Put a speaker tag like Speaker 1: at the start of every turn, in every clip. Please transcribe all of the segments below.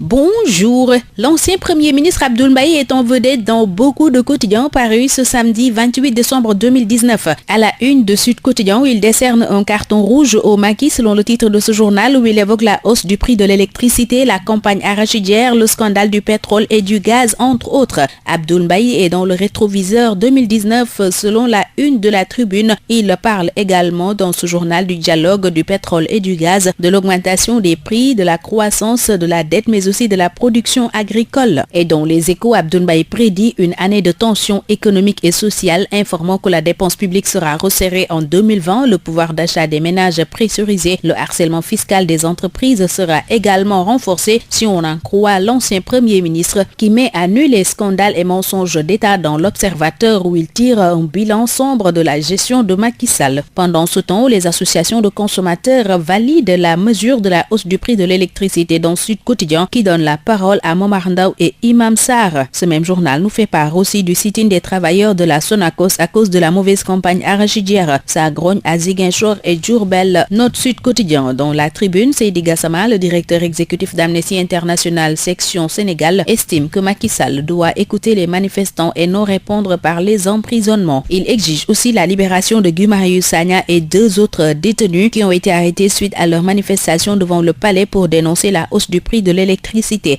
Speaker 1: Bonjour. L'ancien Premier ministre Abdoul Mbaye est en vedette dans beaucoup de quotidiens parus ce samedi 28 décembre 2019. À la une de Sud Quotidien, où il décerne un carton rouge au Macky selon le titre de ce journal où il évoque la hausse du prix de l'électricité, la campagne arachidière, le scandale du pétrole et du gaz, entre autres. Abdoul Mbaye est dans le rétroviseur 2019 selon la une de la Tribune. Il parle également dans ce journal du dialogue du pétrole et du gaz, de l'augmentation des prix, de la croissance de la dette, mais aussi de la production agricole. Et dans les Échos, Abdoul Mbaye prédit une année de tension économique et sociale, informant que la dépense publique sera resserrée en 2020, le pouvoir d'achat des ménages pressurisé, le harcèlement fiscal des entreprises sera également renforcé si on en croit l'ancien Premier ministre qui met à nu les scandales et mensonges d'État dans l'Observateur où il tire un bilan sombre de la gestion de Macky Sall. Pendant ce temps, les associations de consommateurs valident la mesure de la hausse du prix de l'électricité dans Sud Quotidien qui donne la parole à Momar Ndao et Imam Sarr. Ce même journal nous fait part aussi du sit-in des travailleurs de la Sonacos à cause de la mauvaise campagne arachidière. Ça grogne à Ziguinchor et Diourbel. Note Sud Quotidien. Dans la Tribune, Seydi Gassama, le directeur exécutif d'Amnesty International section Sénégal, estime que Macky Sall doit écouter les manifestants et non répondre par les emprisonnements. Il exige aussi la libération de Guy Marius Sagna et deux autres détenus qui ont été arrêtés suite à leur manifestation devant le palais pour dénoncer la hausse du prix de l'électricité.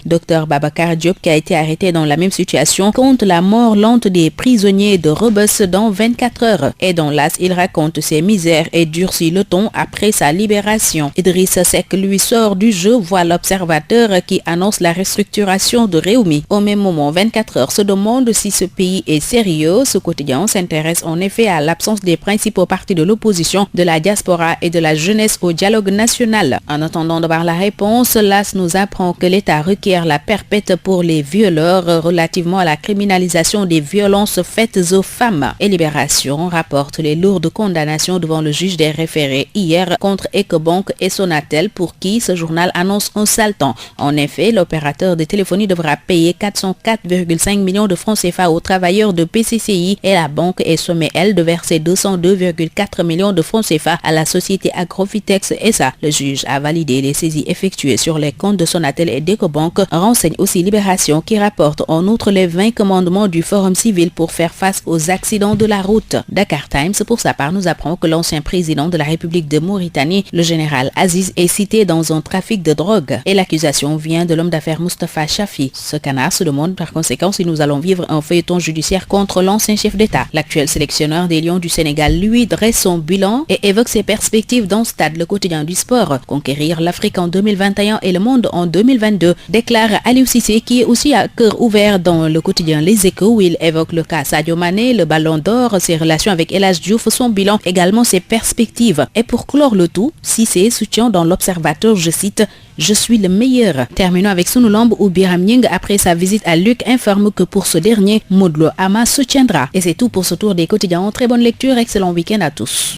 Speaker 1: Dr Babacar Diop, qui a été arrêté dans la même situation, compte la mort lente des prisonniers de Rebeuss dans 24 heures. Et dans l'As, il raconte ses misères et durcit le ton après sa libération. Idrissa Seck lui sort du jeu, voit l'Observateur qui annonce la restructuration de Rewmi. Au même moment, 24 heures se demande si ce pays est sérieux. Ce quotidien s'intéresse en effet à l'absence des principaux partis de l'opposition, de la diaspora et de la jeunesse au dialogue national. En attendant d'avoir la réponse, l'As nous apprend que l'État requiert la perpète pour les violeurs relativement à la criminalisation des violences faites aux femmes. Et Libération rapporte les lourdes condamnations devant le juge des référés hier contre Ecobank et Sonatel pour qui ce journal annonce un sale temps. En effet, l'opérateur de téléphonie devra payer 404,5 millions de francs CFA aux travailleurs de PCCI et la banque est sommée, elle, de verser 202,4 millions de francs CFA à la société Agrofitex SA. Le juge a validé les saisies effectuées sur les comptes de Sonatel et d'Ecobank, renseigne aussi Libération qui rapporte en outre les 20 commandements du Forum civil pour faire face aux accidents de la route. Dakar Times, pour sa part, nous apprend que l'ancien président de la République de Mauritanie, le général Aziz, est cité dans un trafic de drogue. Et l'accusation vient de l'homme d'affaires Moustapha Chafi. Ce canard se demande par conséquent si nous allons vivre un feuilleton judiciaire contre l'ancien chef d'État. L'actuel sélectionneur des Lions du Sénégal, lui, dresse son bilan et évoque ses perspectives dans Stade, le quotidien du sport. Conquérir l'Afrique en 2021 et le monde en 2022, déclare Aliou Cissé, qui est aussi à cœur ouvert dans le quotidien Les Échos où il évoque le cas Sadio Mané, le Ballon d'Or, ses relations avec El Hadji Diouf, son bilan, également ses perspectives. Et pour clore le tout, Cissé soutient dans l'Observateur, je cite, « Je suis le meilleur ». Terminons avec Sunu Lamb où Biram Nying, après sa visite à Luc, informe que pour ce dernier, Modou Lo Ama soutiendra. Et c'est tout pour ce tour des quotidiens. Très bonne lecture, excellent week-end à tous.